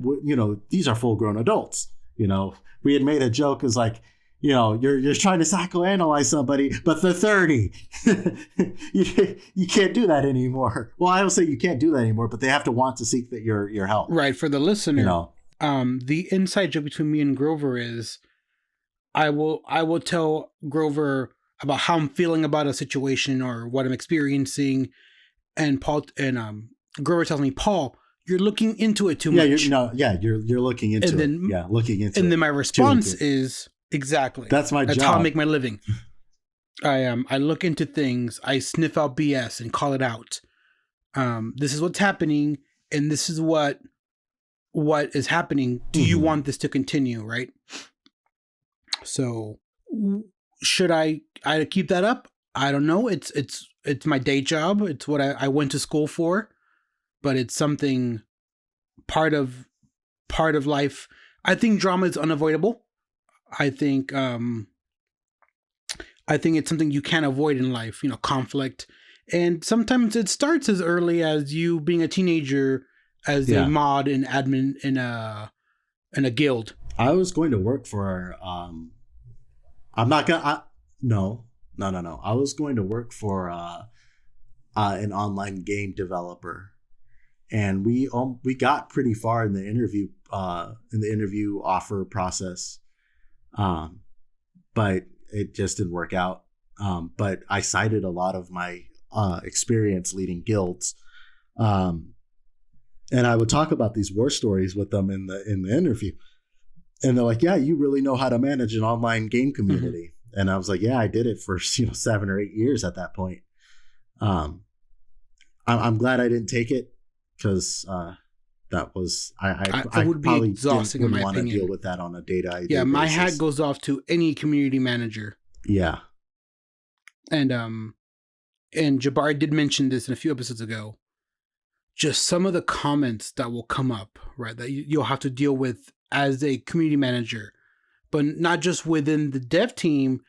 these are full grown adults. We had made a joke as like, you're trying to psychoanalyze somebody, but they're 30. you can't do that anymore. Well, I don't say you can't do that anymore, but they have to want to seek your help. Right. For the listener, the inside joke between me and Grover is I will tell Grover about how I'm feeling about a situation or what I'm experiencing. And Grover tells me, Paul, you're looking into it too much. You're looking into it. Looking into it. And then my response is, exactly. That's my job. That's how I make my living. I look into things, I sniff out BS and call it out. This is what's happening, and this is what is happening. Do you want this to continue, right? So should I keep that up? I don't know. It's my day job. It's what I went to school for, but it's something part of life. I think drama is unavoidable. I think it's something you can't avoid in life, conflict. And sometimes it starts as early as you being a teenager as a mod and admin in a guild? I was going to work for I'm not gonna no. I was going to work for an online game developer, and we got pretty far in the interview offer process, but it just didn't work out. But I cited a lot of my experience leading guilds, and I would talk about these war stories with them in the interview, and they're like, "Yeah, you really know how to manage an online game community." Mm-hmm. And I was like, "Yeah, I did it for 7 or 8 years at that point." I'm glad I didn't take it, because that was I would be exhausting. Wouldn't want to deal with that on a day-to-day basis. My basis. hat goes off to any community manager. Yeah, and Jabari did mention this in a few episodes ago. Just some of the comments that will come up, right, that you'll have to deal with as a community manager, but not just within the dev team,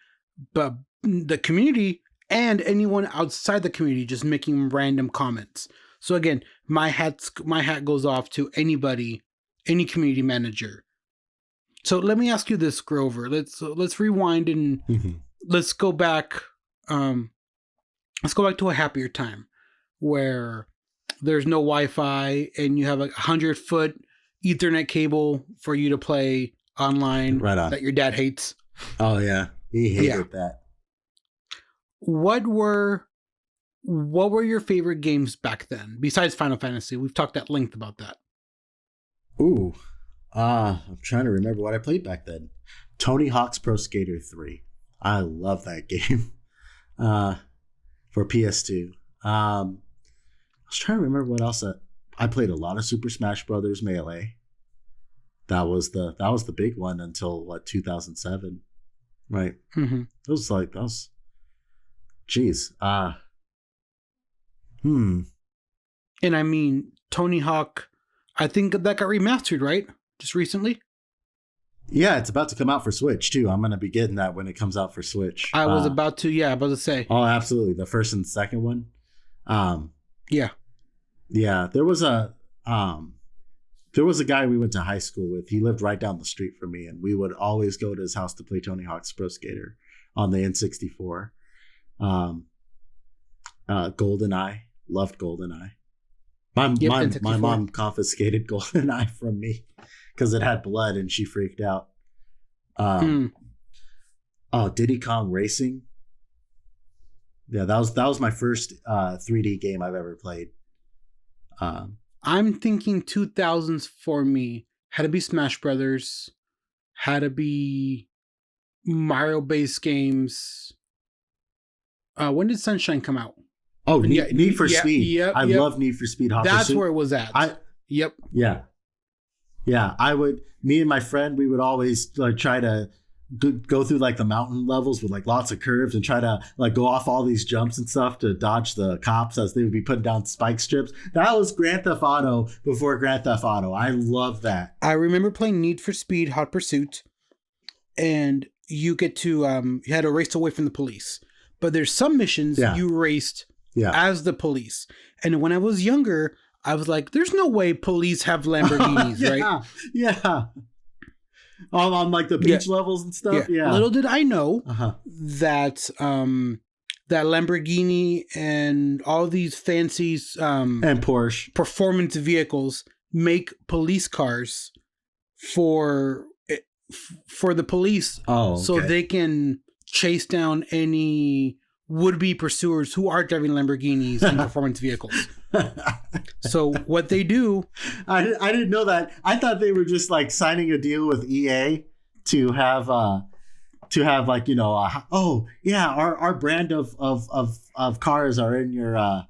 but the community and anyone outside the community just making random comments. So again, my hat goes off to anybody, any community manager. So let me ask you this, Grover. Let's rewind and let's go back. Let's go back to a happier time where there's no Wi-Fi and you have a 100-foot Ethernet cable for you to play online that your dad hates. Oh yeah, he hated that. What were your favorite games back then besides Final Fantasy? We've talked at length about that. Ooh, I'm trying to remember what I played back then. Tony Hawk's Pro Skater 3. I love that game. For PS2. I was trying to remember what else. I played a lot of Super Smash Brothers Melee. That was the big one until 2007, right? Mm-hmm. Jeez. And I mean, Tony Hawk, I think that got remastered, right? Just recently? Yeah, it's about to come out for Switch too. I'm going to be getting that when it comes out for Switch. I was about to say. Oh, absolutely. The first and second one. Yeah. Yeah, there was a guy we went to high school with. He lived right down the street from me, and we would always go to his house to play Tony Hawk's Pro Skater on the N64. GoldenEye, loved GoldenEye. My mom confiscated GoldenEye from me because it had blood, and she freaked out. Diddy Kong Racing. Yeah, that was my first 3D game I've ever played. I'm thinking 2000s for me. Had to be Smash Brothers. Had to be Mario-based games. When did Sunshine come out? Oh, Need for Speed. Yep, I love Need for Speed Hot That's Pursuit. where it was at. Yep. Yeah. Me and my friend, we would always try to go through the mountain levels with lots of curves and try to go off all these jumps and stuff to dodge the cops as they would be putting down spike strips. That was Grand Theft Auto before Grand Theft Auto. I love that. I remember playing Need for Speed Hot Pursuit, and you get to you had to race away from the police. But there's some missions you raced as the police. And when I was younger, I was like, there's no way police have Lamborghinis, right? Yeah. On the beach levels and stuff. Yeah. Little did I know that that Lamborghini and all these fancy and Porsche performance vehicles make police cars for the police, so they can chase down any would-be pursuers who are driving Lamborghinis and performance vehicles. So what they do, I didn't know that. I thought they were just signing a deal with EA to have our brand of cars are in your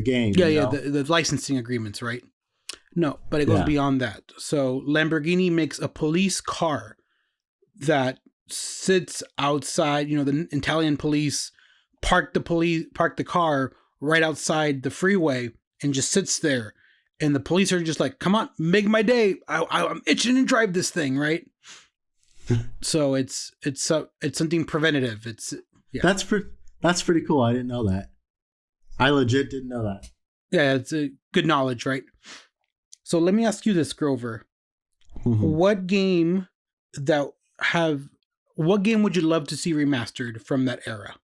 game. The licensing agreements, right? No, but it goes beyond that. So Lamborghini makes a police car that sits outside. The Italian police park the car right outside the freeway and just sits there, and the police are just like, "Come on, make my day! I'm itching to drive this thing," right? So it's something preventative. That's pretty cool. I didn't know that. I legit didn't know that. Yeah, it's a good knowledge, right? So let me ask you this, Grover. Mhm. What game would you love to see remastered from that era?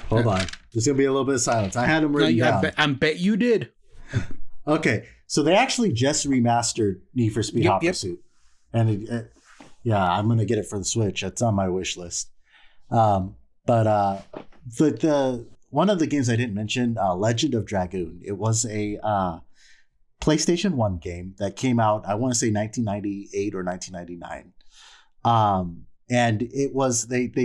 Hold on. There's going to be a little bit of silence. I had them No, written yeah, down. I bet you did. Okay. So they actually just remastered Need for Speed Hot Pursuit. And I'm going to get it for the Switch. It's on my wish list. But the one of the games I didn't mention, Legend of Dragoon. It was a PlayStation 1 game that came out, I want to say 1998 or 1999. And it was they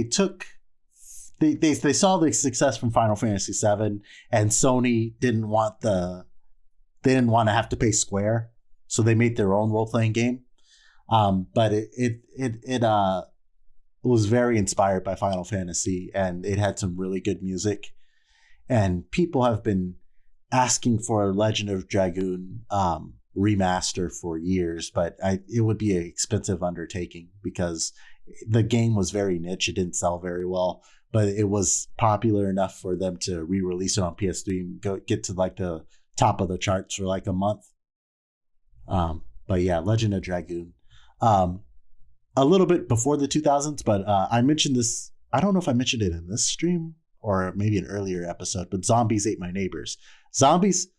saw the success from Final Fantasy VII, and Sony didn't want to have to pay Square, so they made their own role playing game. But it was very inspired by Final Fantasy, and it had some really good music. And people have been asking for a Legend of Dragoon remaster for years, but it would be an expensive undertaking because the game was very niche. It didn't sell very well, but it was popular enough for them to re-release it on PS3 and get to like the top of the charts for like a month. But yeah, Legend of Dragoon. A little bit before the 2000s, but I mentioned this. I don't know if I mentioned it in this stream or maybe an earlier episode, but Zombies Ate My Neighbors. Zombies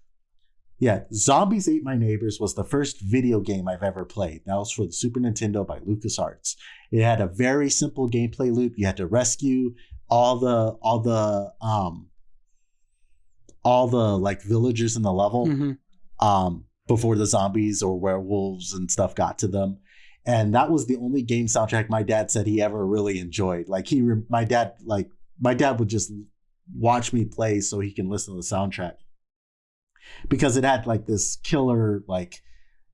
Ate My Neighbors was the first video game I've ever played. That was for the Super Nintendo by LucasArts. It had a very simple gameplay loop. You had to rescue all the like villagers in the level before the zombies or werewolves and stuff got to them. And that was the only game soundtrack my dad said he ever really enjoyed. Like my dad would just watch me play so he can listen to the soundtrack, because it had like this killer like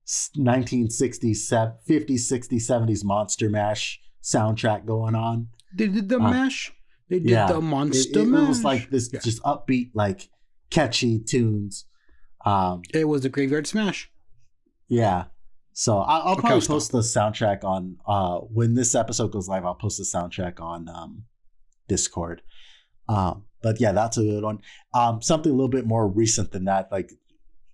1960s, 50s, 60s, 70s Monster Mash soundtrack going on. They did the mash. They did the Monster Mash. It was like this just upbeat, like catchy tunes. It was a Graveyard Smash. Yeah. So I'll probably post the soundtrack on when this episode goes live. I'll post the soundtrack on Discord. But yeah, that's a good one. Something a little bit more recent than that, like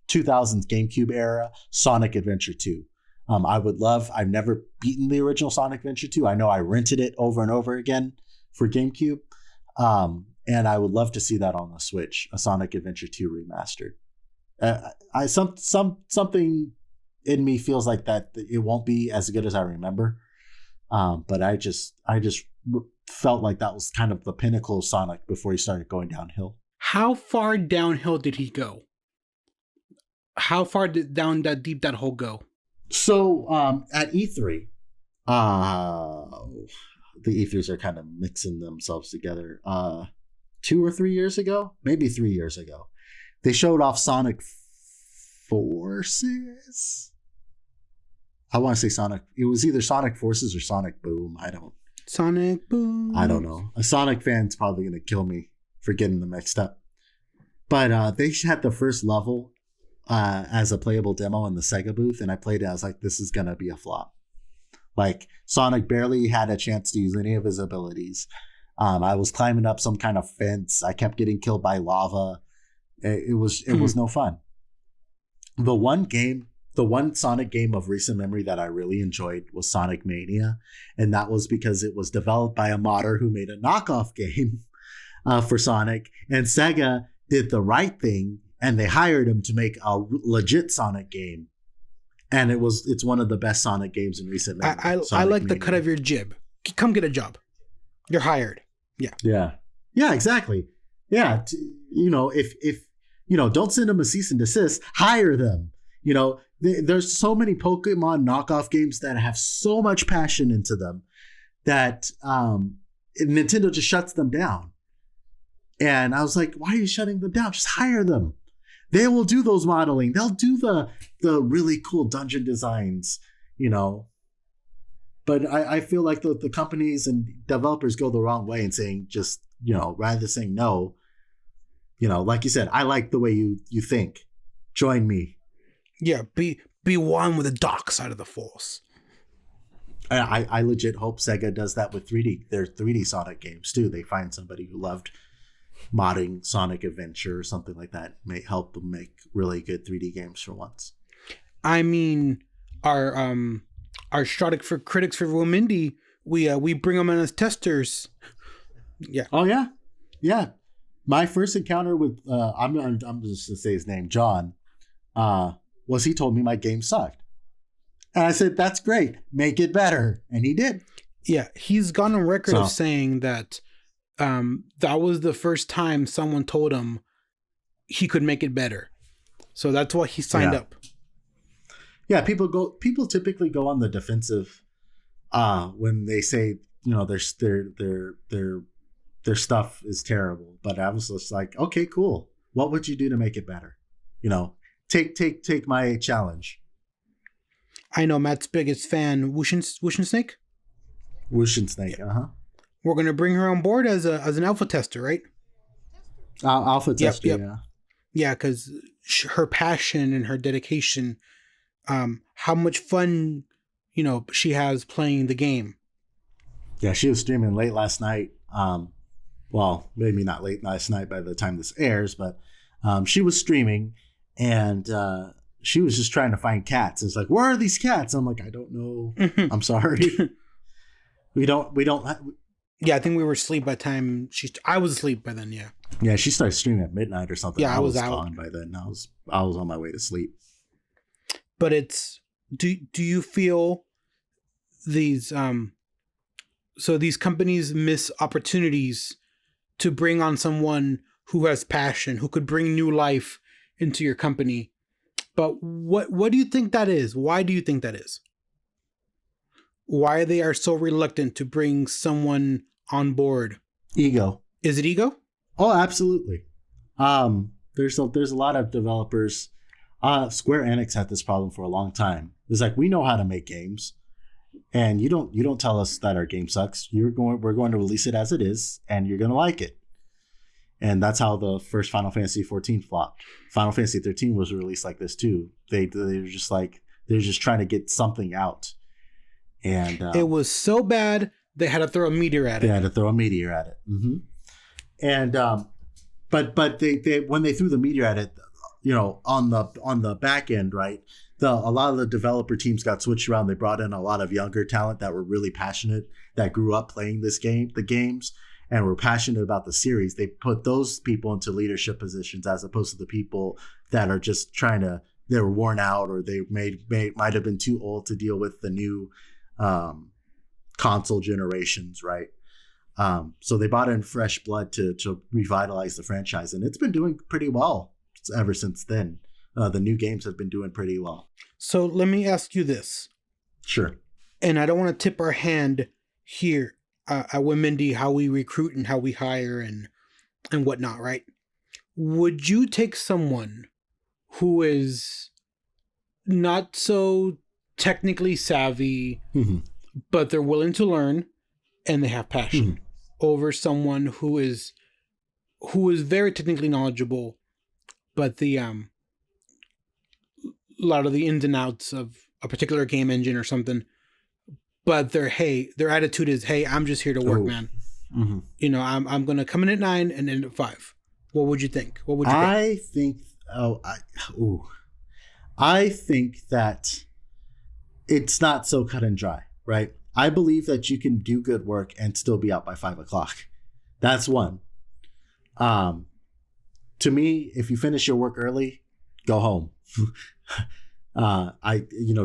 2000s GameCube era, Sonic Adventure 2. I've never beaten the original Sonic Adventure 2. I know I rented it over and over again for GameCube. And I would love to see that on the Switch, a Sonic Adventure 2 remastered. Something in me feels like that it won't be as good as I remember. But I just felt like that was kind of the pinnacle of Sonic before he started going downhill. How far downhill did he go? How far down that deep that hole go? So at E3, the E3s are kind of mixing themselves together. 2 or 3 years ago, maybe 3 years ago, they showed off Sonic Forces. I want to say Sonic. It was either Sonic Forces or Sonic Boom. Sonic Boom. I don't know. A Sonic fan's probably going to kill me for getting them mixed up. But they had the first level as a playable demo in the Sega booth, and I played it. I was like, this is going to be a flop. Like, Sonic barely had a chance to use any of his abilities. I was climbing up some kind of fence. I kept getting killed by lava. It was no fun. The one Sonic game of recent memory that I really enjoyed was Sonic Mania. And that was because it was developed by a modder who made a knockoff game for Sonic. And Sega did the right thing, and they hired him to make a legit Sonic game. And it's one of the best Sonic games in recent memory. I like Mania. The cut of your jib. Come get a job. You're hired. Yeah. Yeah, exactly. Yeah. If don't send them a cease and desist, hire them. There's so many Pokemon knockoff games that have so much passion into them that Nintendo just shuts them down. And I was like, why are you shutting them down? Just hire them. They will do those modeling. They'll do the really cool dungeon designs, But I feel like the companies and developers go the wrong way in saying just, rather than saying no, like you said, I like the way you think. Join me. Yeah, be one with the dark side of the Force. I legit hope Sega does that with 3D. Their 3D Sonic games too. They find somebody who loved modding Sonic Adventure or something like that may help them make really good 3D games for once. I mean, our Stratic for critics for Whimindie, we bring them in as testers. Yeah. Oh yeah, yeah. My first encounter with I'm just gonna say his name, John, was he told me my game sucked, and I said that's great, make it better, and he did. Yeah, he's gone on record of saying that that was the first time someone told him he could make it better, so that's why he signed up. Yeah, people typically go on the defensive when they say, you know, their stuff is terrible. But I was just like, okay, cool. What would you do to make it better? You know, take my challenge. I know Matt's biggest fan, Wushin Snake. Wushin Snake, We're gonna bring her on board as an alpha tester, right? Alpha tester, yep. Yeah. Yeah, because her passion and her dedication, how much fun, you know, she has playing the game. Yeah, she was streaming late last night. Well, maybe not late last night by the time this airs, but she was streaming and she was just trying to find cats. It's like, where are these cats? I'm like, I don't know. I'm sorry. we don't. Yeah, I think we were asleep by the time I was asleep by then. Yeah. Yeah, she started streaming at midnight or something. Yeah, I was out gone by then. I was on my way to sleep. But it's do you feel these so these companies miss opportunities to bring on someone who has passion, who could bring new life into your company? But what do you think that is? Why do you think that is? Why they are so reluctant to bring someone on board? Ego. Is it ego? Oh, absolutely. There's a lot of developers. Square Enix had this problem for a long time. It's like, we know how to make games, and you don't tell us that our game sucks. We're going to release it as it is, and you're going to like it. And that's how the first Final Fantasy 14 flopped. Final Fantasy 13 was released like this too. They were just like, they're just trying to get something out. And it was so bad they had to throw a meteor at it. They had to throw a meteor at it. Mm-hmm. And but they when they threw the meteor at it, you know, on the back end, right? A lot of the developer teams got switched around. They brought in a lot of younger talent that were really passionate, that grew up playing the games, and were passionate about the series. They put those people into leadership positions as opposed to the people that are just they were worn out, or they might have been too old to deal with the new console generations, right? So they brought in fresh blood to revitalize the franchise, and it's been doing pretty well ever since then. The new games have been doing pretty well. So let me ask you this. Sure. And I don't want to tip our hand here at Whimindie, how we recruit and how we hire and whatnot, right? Would you take someone who is not so technically savvy, mm-hmm. but they're willing to learn and they have passion, mm-hmm. over someone who is very technically knowledgeable, but the a lot of the ins and outs of a particular game engine or something, but their attitude is, hey, I'm just here to work, man. Mm-hmm. You know, I'm gonna come in at 9 and end at 5. What would you think? What would you think? I think that it's not so cut and dry, right? I believe that you can do good work and still be out by 5 o'clock. That's one. To me, if you finish your work early, go home.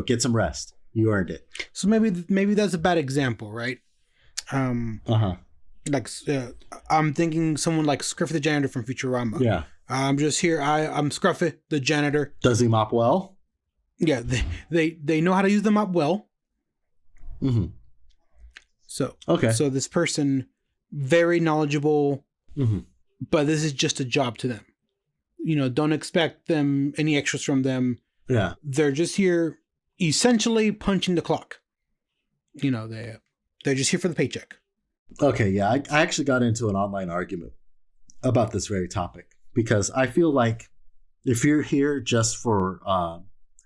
Get some rest. You earned it. So maybe that's a bad example, right? Like I'm thinking someone like Scruffy the janitor from Futurama. Yeah. I'm just here. I'm Scruffy the janitor. Does he mop well? Yeah, they know how to use the mop well. Mm-hmm. So okay. So this person, very knowledgeable, mm-hmm. but this is just a job to them. You know, don't expect them any extras from them. Yeah. They're just here essentially punching the clock. You know, they're just here for the paycheck. Okay, yeah. I actually got into an online argument about this very topic because I feel like if you're here just for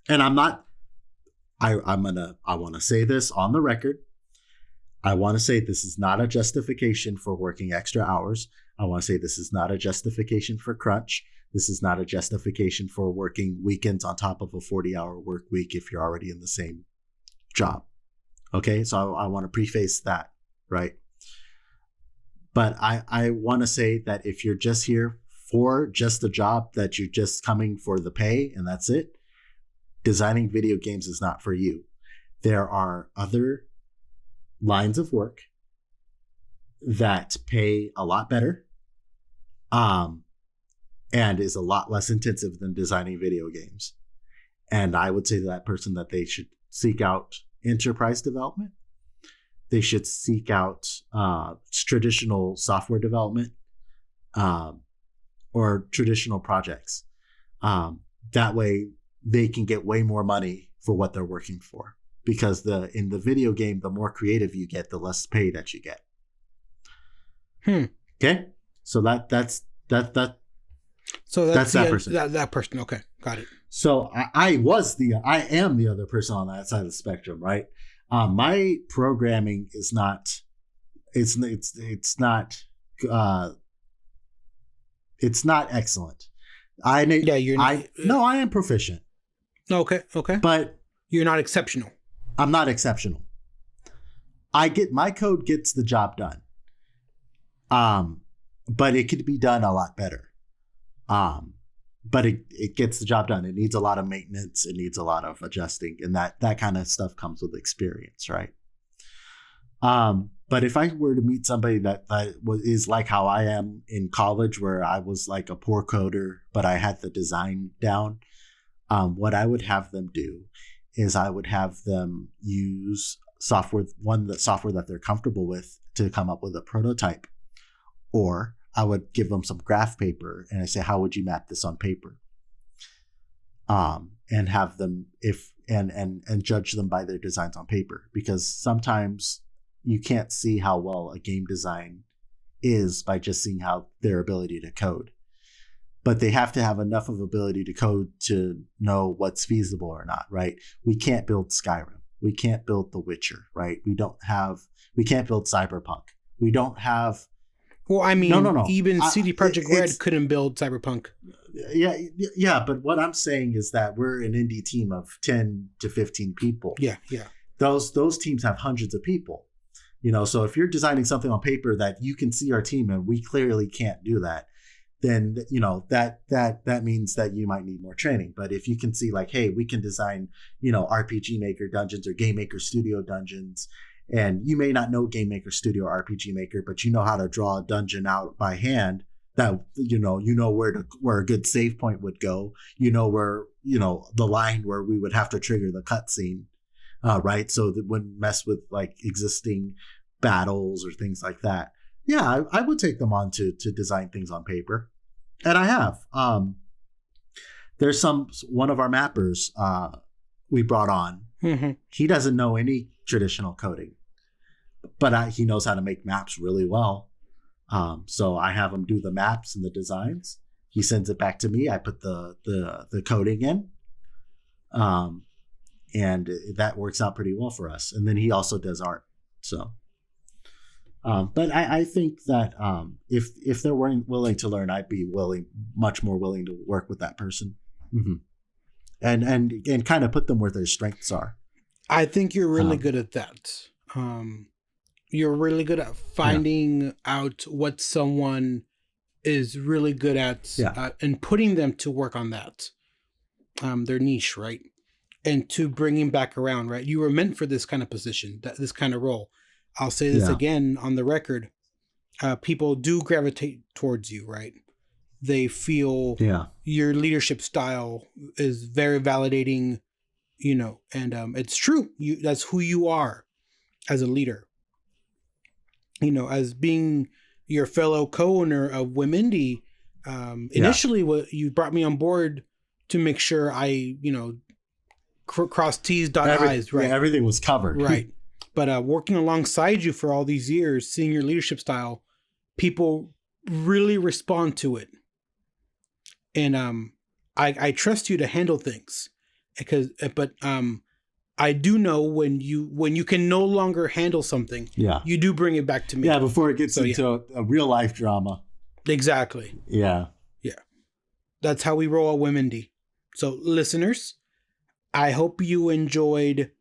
and I'm not I want to say this on the record. I want to say this is not a justification for working extra hours. I want to say this is not a justification for crunch. This is not a justification for working weekends on top of a 40-hour work week if you're already in the same job. Okay, so I want to preface that, right? But I want to say that if you're just here for just the job, that you're just coming for the pay and that's it, designing video games is not for you. There are other lines of work that pay a lot better, and is a lot less intensive than designing video games. And I would say to that person that they should seek out enterprise development. They should seek out traditional software development, or traditional projects. That way they can get way more money for what they're working for. Because in the video game, the more creative you get, the less pay that you get. Okay, so that's that. So that's that person. That person. Okay, got it. So I am the other person on that side of the spectrum, right? My programming is not. It's not. It's not excellent. I am proficient. Okay. But you're not exceptional. I'm not exceptional. My code gets the job done. But it could be done a lot better. But it gets the job done. It needs a lot of maintenance. It needs a lot of adjusting, and that kind of stuff comes with experience, right? But if I were to meet somebody that is like how I am in college, where I was like a poor coder, but I had the design down, what I would have them do is I would have them use software that they're comfortable with to come up with a prototype, or I would give them some graph paper and I say, how would you map this on paper? And have them and judge them by their designs on paper, because sometimes you can't see how well a game design is by just seeing how their ability to code. But they have to have enough of ability to code to know what's feasible or not, right? We can't build Skyrim. We can't build The Witcher, right? We can't build Cyberpunk. We don't have. Well, I mean, no. Even CD Projekt Red couldn't build Cyberpunk. Yeah. But what I'm saying is that we're an indie team of 10 to 15 people. Yeah. Those teams have hundreds of people. So if you're designing something on paper that you can see our team and we clearly can't do that, then that means that you might need more training. But if you can see like, hey, we can design RPG Maker dungeons or Game Maker Studio dungeons, and you may not know Game Maker Studio or RPG Maker, but you know how to draw a dungeon out by hand, that where a good save point would go, where the line where we would have to trigger the cutscene, right? So that wouldn't mess with like existing battles or things like that. Yeah, I would take them on to design things on paper, and I have. There's one of our mappers we brought on. Mm-hmm. He doesn't know any traditional coding, but he knows how to make maps really well. So I have him do the maps and the designs. He sends it back to me. I put the coding in, and that works out pretty well for us. And then he also does art. So. But I think that if they're willing to learn, I'd be much more willing to work with that person, and kind of put them where their strengths are. I think you're really good at that. You're really good at finding out what someone is really good at, and putting them to work on that, their niche, right? And to bring him back around, right? You were meant for this kind of position, this kind of role. I'll say this again on the record. People do gravitate towards you, right? They feel your leadership style is very validating, and it's true. That's who you are as a leader. As being your fellow co-owner of Whimindie, initially what you brought me on board to make sure I, cross T's, dot I's, right? Yeah, everything was covered. Right. But working alongside you for all these years, seeing your leadership style, people really respond to it. And I trust you to handle things, but I do know when you can no longer handle something, you do bring it back to me. Yeah, before it gets into a real life drama. Exactly. Yeah. That's how we roll at Whimindie. So, listeners, I hope you enjoyed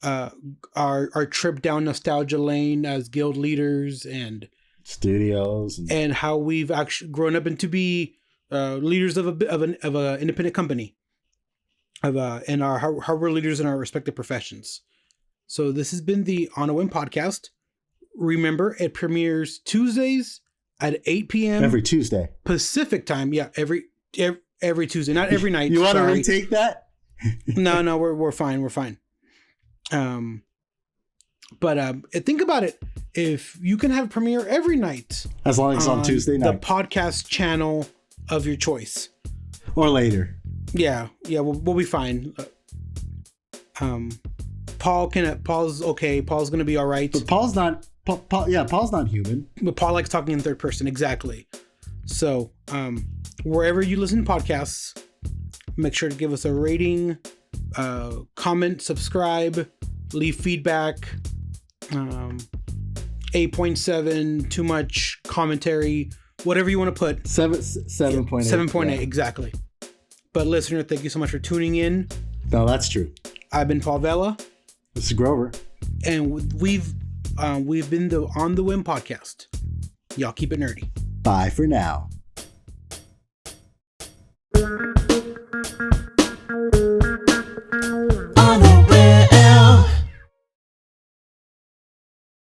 our trip down nostalgia lane as guild leaders and studios and how we've actually grown up into be leaders of an independent company and how we're leaders in our respective professions. So this has been the On a Whim podcast. Remember, it premieres Tuesdays at 8 p.m. every Tuesday Pacific time. Yeah, every Tuesday, not every night. You want to retake that? No, we're fine. We're fine. But think about it. If you can have a premiere every night, as long as it's on Tuesday night, the podcast channel of your choice, or later. Yeah, we'll be fine. Paul's okay. Paul's gonna be all right. But Paul's not. Paul's not human. But Paul likes talking in third person. Exactly. So, wherever you listen to podcasts, make sure to give us a rating, comment, subscribe, leave feedback. 8.7, too much commentary, whatever you want to put. 7.8. 7.8, exactly. But listener, thank you so much for tuning in. No, that's true. I've been Paul Vella. This is Grover. And we've been the On the Whim podcast. Y'all keep it nerdy. Bye for now.